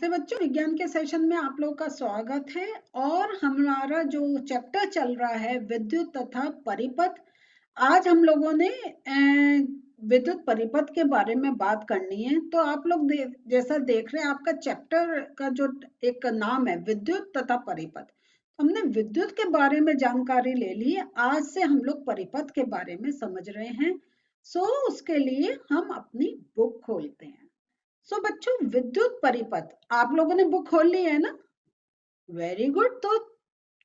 नमस्ते बच्चों, विज्ञान के सेशन में आप लोगों का स्वागत है। और हमारा जो चैप्टर चल रहा है विद्युत तथा परिपथ, आज हम लोगों ने विद्युत परिपथ के बारे में बात करनी है। तो आप लोग जैसा देख रहे हैं, आपका चैप्टर का जो एक नाम है विद्युत तथा परिपथ। हमने विद्युत के बारे में जानकारी ले ली है, आज से हम लोग परिपथ के बारे में समझ रहे हैं। उसके लिए हम अपनी बुक खोलते हैं। बच्चों, विद्युत परिपथ आप लोगों ने बुक खोल ली है ना? Very good. तो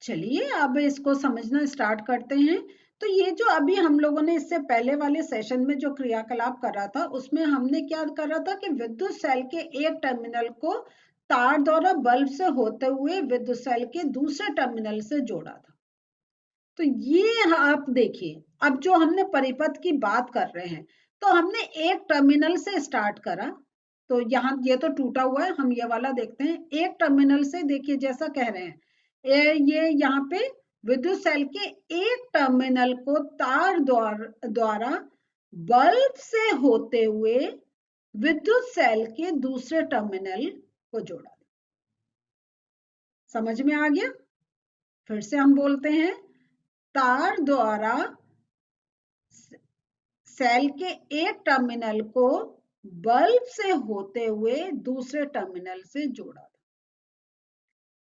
चलिए अब इसको समझना स्टार्ट करते हैं। तो ये जो अभी हम लोगों ने इससे पहले वाले सेशन में जो क्रियाकलाप कर रहा था, उसमें हमने क्या कर रहा था कि विद्युत सेल के एक टर्मिनल को तार द्वारा बल्ब से होते हुए विद्युत सेल के दूसरे टर्मिनल से जोड़ा था। तो ये आप देखिए, अब जो हमने परिपथ की बात कर रहे हैं, तो हमने एक टर्मिनल से स्टार्ट करा। तो यहाँ ये तो टूटा हुआ है, हम ये वाला देखते हैं। एक टर्मिनल से देखिए, जैसा कह रहे हैं ये यहाँ पे विद्युत सेल के एक टर्मिनल को तार द्वारा बल्ब से होते हुए विद्युत सेल के दूसरे टर्मिनल को जोड़ा। समझ में आ गया? फिर से हम बोलते हैं, तार द्वारा सेल के एक टर्मिनल को बल्ब से होते हुए दूसरे टर्मिनल से जोड़ा।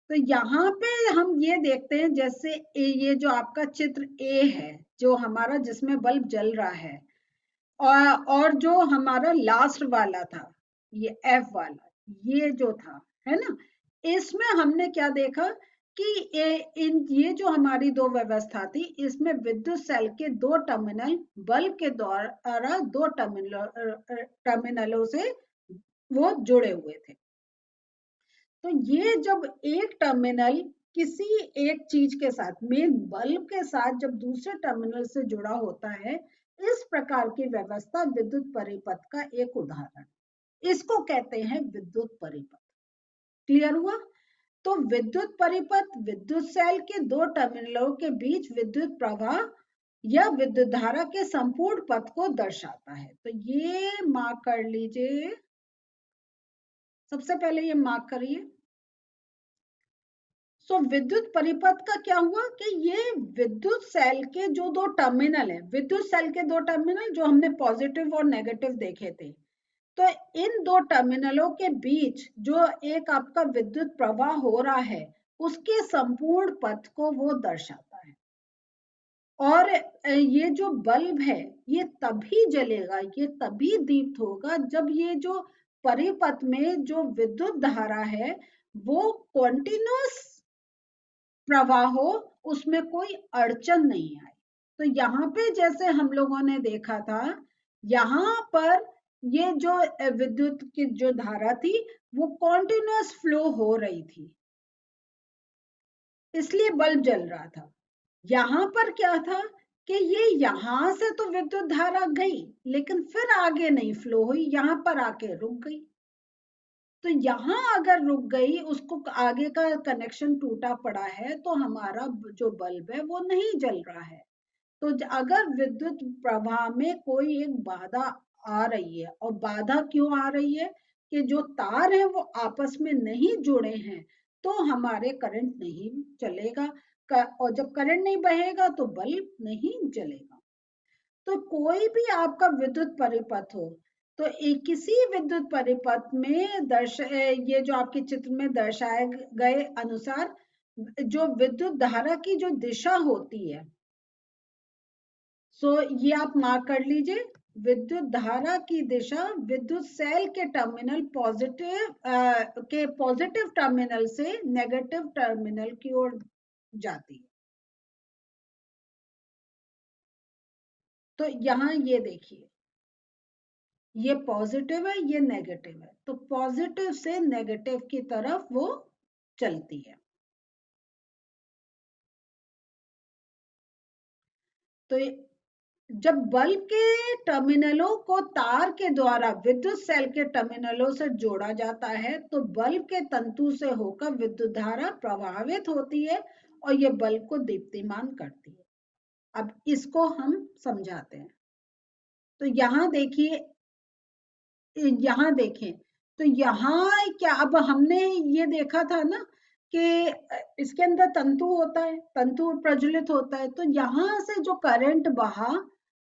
तो यहाँ पे हम ये देखते हैं, जैसे ये जो आपका चित्र ए है, जो हमारा जिसमें बल्ब जल रहा है, और जो हमारा लास्ट वाला था ये एफ वाला, ये जो था, है ना, इसमें हमने क्या देखा कि ये जो हमारी दो व्यवस्था थी, इसमें विद्युत सेल के दो टर्मिनल बल्ब के द्वारा दो टर्मिनलों से वो जुड़े हुए थे। तो ये जब एक टर्मिनल किसी एक चीज के साथ, मेन बल्ब के साथ, जब दूसरे टर्मिनल से जुड़ा होता है, इस प्रकार की व्यवस्था विद्युत परिपथ का एक उदाहरण, इसको कहते हैं विद्युत परिपथ। क्लियर हुआ? तो विद्युत परिपथ विद्युत सेल के दो टर्मिनलों के बीच विद्युत प्रवाह या विद्युत धारा के संपूर्ण पथ को दर्शाता है। तो ये मार्क कर लीजिए, सबसे पहले ये मार्क करिए। विद्युत परिपथ का क्या हुआ कि ये विद्युत सेल के जो दो टर्मिनल है, विद्युत सेल के दो टर्मिनल जो हमने पॉजिटिव और नेगेटिव देखे थे, तो इन दो टर्मिनलों के बीच जो एक आपका विद्युत प्रवाह हो रहा है, उसके संपूर्ण पथ को वो दर्शाता है। और ये जो बल्ब है, ये तभी जलेगा, ये तभी दीप्त होगा जब ये जो परिपथ में जो विद्युत धारा है वो कॉन्टिन्यूअस प्रवाह हो, उसमें कोई अड़चन नहीं आए। तो यहाँ पे जैसे हम लोगों ने देखा था, यहाँ पर ये जो विद्युत की जो धारा थी वो कॉन्टिन्यूअस फ्लो हो रही थी, इसलिए बल्ब जल रहा था। यहाँ पर क्या था कि ये यहाँ से तो विद्युत धारा गई, लेकिन फिर आगे नहीं फ्लो हुई, यहाँ पर आके रुक गई। तो यहाँ अगर रुक गई, उसको आगे का कनेक्शन टूटा पड़ा है, तो हमारा जो बल्ब है वो नहीं जल रहा है। तो अगर विद्युत प्रवाह में कोई एक बाधा आ रही है, और बाधा क्यों आ रही है कि जो तार है वो आपस में नहीं जुड़े हैं, तो हमारे करंट नहीं चलेगा, और जब करंट नहीं बहेगा तो बल्ब नहीं जलेगा। तो कोई भी आपका विद्युत परिपथ हो, तो किसी विद्युत परिपथ में ये जो आपके चित्र में दर्शाए गए अनुसार जो विद्युत धारा की जो दिशा होती है, ये आप मार्क कर लीजिए। विद्युत धारा की दिशा विद्युत सेल के टर्मिनल पॉजिटिव टर्मिनल से नेगेटिव टर्मिनल की ओर जाती है। तो यहाँ ये देखिए, ये पॉजिटिव है, ये नेगेटिव है, तो पॉजिटिव से नेगेटिव की तरफ वो चलती है। तो जब बल्ब के टर्मिनलों को तार के द्वारा विद्युत सेल के टर्मिनलों से जोड़ा जाता है, तो बल्ब के तंतु से होकर विद्युत धारा प्रभावित होती है और ये बल्ब को दीप्तिमान करती है। अब इसको हम समझाते हैं। तो यहाँ देखिए, यहाँ देखें, तो यहाँ क्या, अब हमने ये देखा था ना कि इसके अंदर तंतु होता है, तंतु प्रज्वलित होता है, तो यहाँ से जो करंट बहा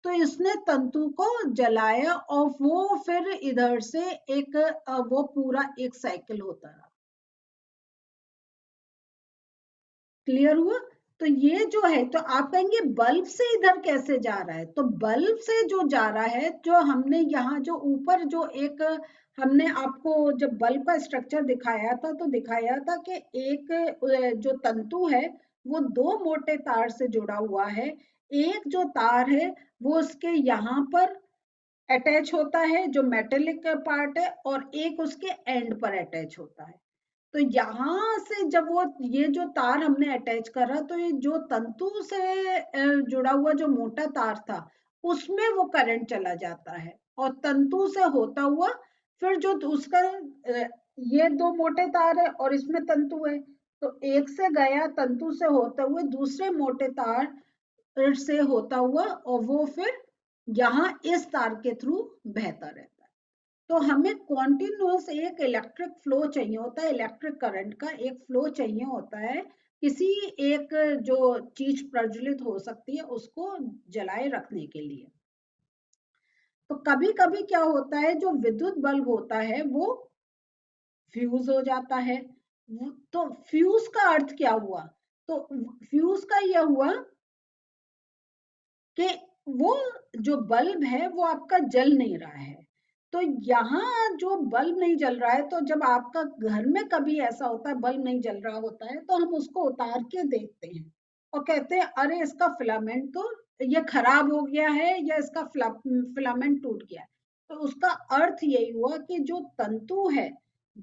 तो इसने तंतु को जलाया और वो फिर इधर से एक वो पूरा एक साइकिल होता रहा। क्लियर हुआ? तो ये जो है, तो आप कहेंगे बल्ब से इधर कैसे जा रहा है? तो बल्ब से जो जा रहा है, जो हमने यहाँ जो ऊपर जो एक हमने आपको जब बल्ब का स्ट्रक्चर दिखाया था तो दिखाया था कि एक जो तंतु है वो दो मोटे तार से जुड़ा हुआ है। एक जो तार है वो उसके यहाँ पर अटैच होता है जो मेटेलिक पार्ट है, और एक उसके एंड पर अटैच होता है। तो यहाँ से जब वो ये जो तार हमने अटैच करा तो ये जो तंतु से जुड़ा हुआ जो मोटा तार था उसमें वो करंट चला जाता है, और तंतु से होता हुआ फिर जो उसका ये दो मोटे तार है और इसमें तंतु है, तो एक से गया तंतु से होते हुए दूसरे मोटे तार से होता हुआ और वो फिर यहाँ इस तार के थ्रू बहता रहता है। तो हमें कॉन्टिन्यूअस एक इलेक्ट्रिक फ्लो चाहिए होता है, इलेक्ट्रिक करंट का एक फ्लो चाहिए होता है किसी एक जो चीज प्रज्वलित हो सकती है उसको जलाए रखने के लिए। तो कभी कभी क्या होता है, जो विद्युत बल्ब होता है वो फ्यूज हो जाता है। तो फ्यूज का अर्थ क्या हुआ? तो फ्यूज का यह हुआ कि वो जो बल्ब है वो आपका जल नहीं रहा है। तो यहाँ जो बल्ब नहीं जल रहा है, तो जब आपका घर में कभी ऐसा होता है बल्ब नहीं जल रहा होता है तो हम उसको उतार के देखते हैं और कहते हैं अरे इसका फिलामेंट तो ये खराब हो गया है या इसका फिलामेंट टूट गया है। तो उसका अर्थ यही हुआ कि जो तंतु है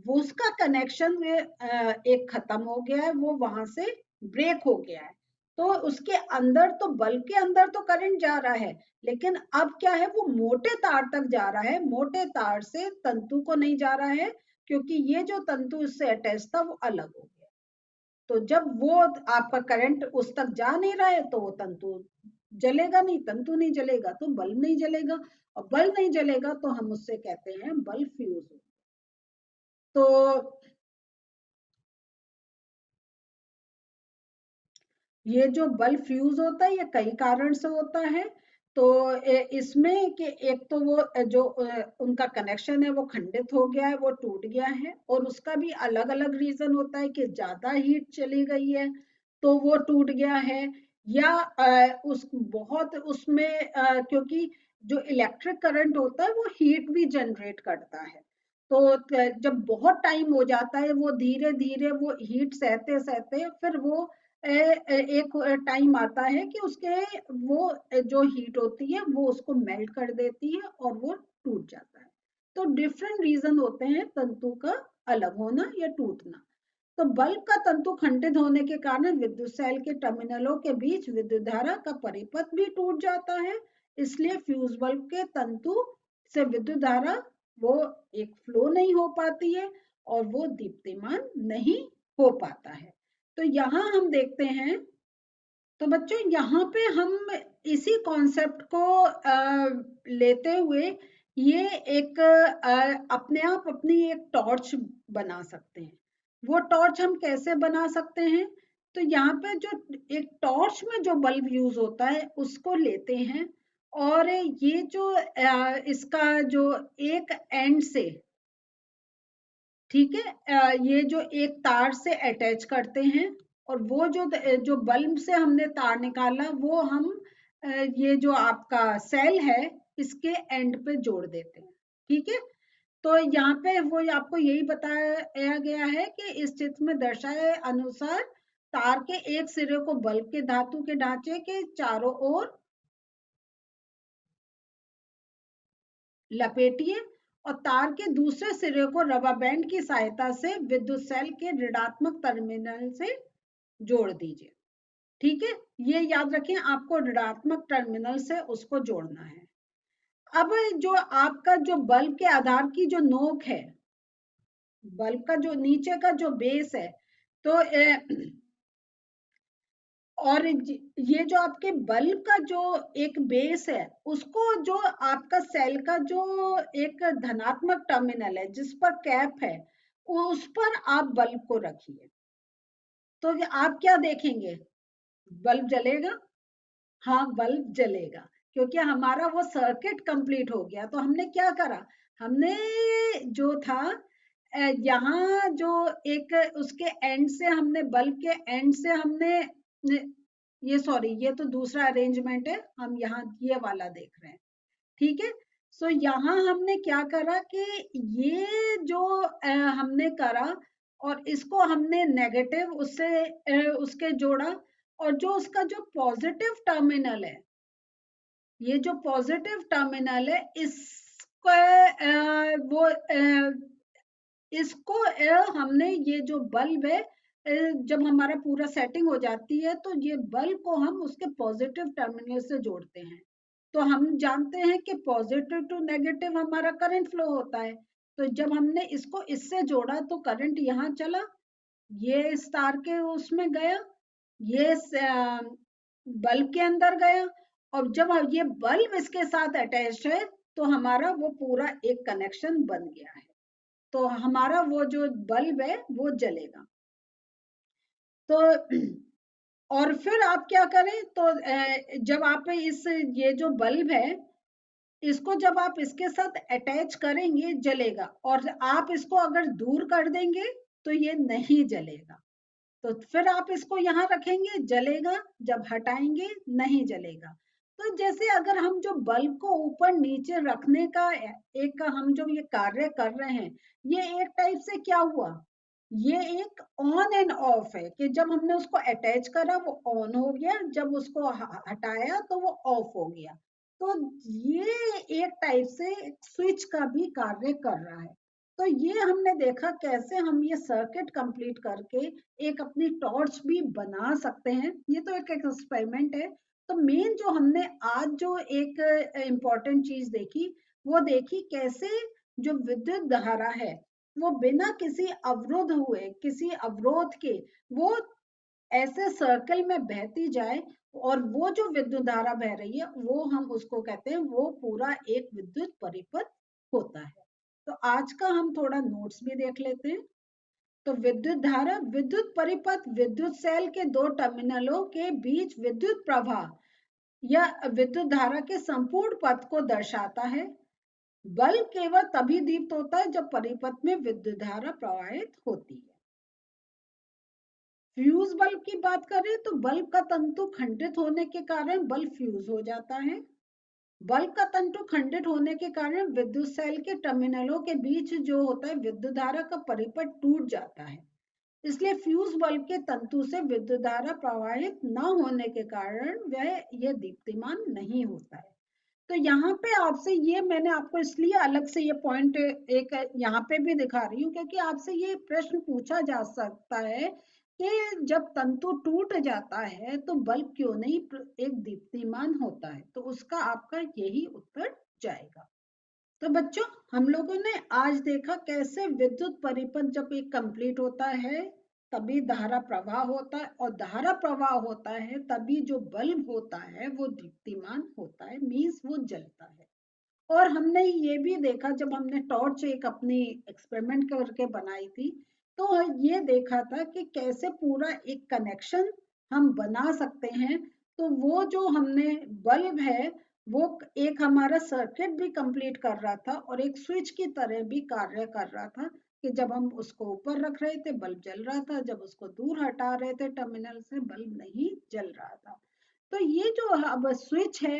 वो उसका कनेक्शन एक खत्म हो गया है, वो वहां से ब्रेक हो गया है। तो उसके अंदर तो बल्ब के अंदर तो करंट जा रहा है, लेकिन अब क्या है वो मोटे तार तक जा रहा है, मोटे तार से तंतु को नहीं जा रहा है, क्योंकि ये जो तंतु इससे अटैच था वो अलग हो गया। तो जब वो आपका करंट उस तक जा नहीं रहा है तो वो तंतु जलेगा नहीं, तंतु नहीं जलेगा तो बल्ब नहीं जलेगा, और बल्ब नहीं जलेगा तो हम उससे कहते हैं बल्ब फ्यूज हो। तो ये जो बल्ब फ्यूज होता है ये कई कारण से होता है। तो इसमें कि एक तो वो जो उनका कनेक्शन है वो खंडित हो गया है, वो टूट गया है, और उसका भी अलग अलग रीजन होता है कि ज्यादा हीट चली गई है तो वो टूट गया है, या उस बहुत उसमें क्योंकि जो इलेक्ट्रिक करंट होता है वो हीट भी जनरेट करता है। तो जब बहुत टाइम हो जाता है वो धीरे धीरे वो हीट सहते सहते फिर वो एक टाइम आता है कि उसके वो जो हीट होती है वो उसको मेल्ट कर देती है और वो टूट जाता है। तो डिफरेंट रीजन होते हैं तंतु का अलग होना या टूटना। तो बल्ब का तंतु खंडित होने के कारण विद्युत सेल के टर्मिनलों के बीच विद्युत धारा का परिपथ भी टूट जाता है। इसलिए फ्यूज बल्ब के तंतु से विद्युत धारा वो एक फ्लो नहीं हो पाती है और वो दीप्तिमान नहीं हो पाता है। तो यहाँ हम देखते हैं, तो बच्चों यहाँ पे हम इसी कॉन्सेप्ट को लेते हुए ये एक अपने आप अपनी एक टॉर्च बना सकते हैं। वो टॉर्च हम कैसे बना सकते हैं? तो यहाँ पे जो एक टॉर्च में जो बल्ब यूज होता है उसको लेते हैं, और ये जो इसका जो एक एंड से, ठीक है, ये जो एक तार से अटैच करते हैं, और वो जो जो बल्ब से हमने तार निकाला वो हम ये जो आपका सेल है इसके एंड पे जोड़ देते हैं। ठीक है, तो यहाँ पे वो आपको यही बताया गया है कि इस चित्र में दर्शाए अनुसार तार के एक सिरे को बल्ब के धातु के ढांचे के चारों ओर लपेटिए और तार के दूसरे सिरे को रबर बैंड की सहायता से विद्युत सेल के ऋणात्मक टर्मिनल से जोड़ दीजिए। ठीक है, ये याद रखें आपको ऋणात्मक टर्मिनल से उसको जोड़ना है। अब जो आपका जो बल्ब के आधार की जो नोक है, बल्ब का जो नीचे का जो बेस है, तो और ये जो आपके बल्ब का जो एक बेस है, उसको जो आपका सेल का जो एक धनात्मक टर्मिनल है जिस पर कैप है, उस पर आप बल्ब को रखिए। तो आप क्या देखेंगे? बल्ब जलेगा। हाँ, बल्ब जलेगा, क्योंकि हमारा वो सर्किट कंप्लीट हो गया। तो हमने क्या करा, हमने जो था यहाँ जो एक उसके एंड से हमने बल्ब के एंड से हमने ये सॉरी, ये तो दूसरा अरेंजमेंट है, हम यहाँ ये वाला देख रहे हैं। ठीक है। सो यहाँ हमने क्या करा कि ये जो हमने करा और इसको हमने नेगेटिव उससे उसके जोड़ा, और जो उसका जो पॉजिटिव टर्मिनल है, ये जो पॉजिटिव टर्मिनल है, इसको वो इसको हमने ये जो बल्ब है, जब हमारा पूरा सेटिंग हो जाती है तो ये बल्ब को हम उसके पॉजिटिव टर्मिनल से जोड़ते हैं। तो हम जानते हैं कि पॉजिटिव टू नेगेटिव हमारा करंट फ्लो होता है। तो जब हमने इसको इससे जोड़ा तो करंट यहाँ चला, ये स्टार के उसमें गया, ये बल्ब के अंदर गया, और जब ये बल्ब इसके साथ अटैच है तो हमारा वो पूरा एक कनेक्शन बन गया है। तो हमारा वो जो बल्ब है वो जलेगा। तो और फिर आप क्या करें, तो जब आप ये जो बल्ब है, इसको जब आप इसके साथ अटैच करेंगे जलेगा, और आप इसको अगर दूर कर देंगे तो ये नहीं जलेगा। तो फिर आप इसको यहाँ रखेंगे जलेगा, जब हटाएंगे नहीं जलेगा। तो जैसे अगर हम जो बल्ब को ऊपर नीचे रखने का एक हम जो ये कार्य कर रहे हैं, ये एक टाइप से क्या हुआ, ये एक ऑन एंड ऑफ है कि जब हमने उसको अटैच करा वो ऑन हो गया, जब उसको हटाया तो वो ऑफ हो गया। तो ये एक टाइप से स्विच का भी कार्य कर रहा है। तो ये हमने देखा कैसे हम ये सर्किट कंप्लीट करके एक अपनी टॉर्च भी बना सकते हैं। ये तो एक एक्सपेरिमेंट है। तो मेन जो हमने आज जो एक इम्पोर्टेंट चीज देखी, वो देखी कैसे जो विद्युत धारा है वो बिना किसी अवरोध हुए, किसी अवरोध के, वो ऐसे सर्कल में बहती जाए, और वो जो विद्युत धारा बह रही है वो हम उसको कहते हैं, वो पूरा एक विद्युत परिपथ होता है। तो आज का हम थोड़ा नोट्स भी देख लेते हैं। तो विद्युत धारा, विद्युत परिपथ विद्युत सेल के दो टर्मिनलों के बीच विद्युत प्रवाह या विद्युत धारा के संपूर्ण पथ को दर्शाता है। बल्ब केवल तभी दीप्त होता है जब परिपथ में विद्युत धारा प्रवाहित होती है। फ्यूज बल्ब की बात करें तो बल्ब का तंतु खंडित होने के कारण बल्ब फ्यूज हो जाता है। बल्ब का तंतु खंडित होने के कारण विद्युत सेल के टर्मिनलों के बीच जो होता है विद्युत धारा का परिपथ टूट जाता है। इसलिए फ्यूज बल्ब के तंतु से विद्युत धारा प्रवाहित न होने के कारण वह यह दीप्तिमान नहीं होता है। तो यहाँ पे आपसे ये मैंने आपको इसलिए अलग से ये पॉइंट एक यहाँ पे भी दिखा रही हूँ, क्योंकि आपसे ये प्रश्न पूछा जा सकता है कि जब तंतु टूट जाता है तो बल्ब क्यों नहीं एक दीप्तिमान होता है। तो उसका आपका यही उत्तर जाएगा। तो बच्चों, हम लोगों ने आज देखा कैसे विद्युत परिपथ जब एक कंप्लीट होता है तभी धारा प्रवाह होता है, और धारा प्रवाह होता है तभी जो बल्ब होता है वो दीप्तिमान होता है, मीन्स वो जलता है। और हमने ये भी देखा जब हमने टॉर्च एक अपनी एक्सपेरिमेंट करके बनाई थी, तो ये देखा था कि कैसे पूरा एक कनेक्शन हम बना सकते हैं। तो वो जो हमने बल्ब है वो एक हमारा सर्किट भी कंप्लीट कर रहा था और एक स्विच की तरह भी कार्य कर रहा था कि जब हम उसको ऊपर रख रहे थे बल्ब जल रहा था, जब उसको दूर हटा रहे थे टर्मिनल से बल्ब नहीं जल रहा था। तो ये जो अब स्विच है,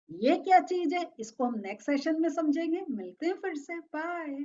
ये क्या चीज है, इसको हम नेक्स्ट सेशन में समझेंगे। मिलते हैं फिर से, बाय।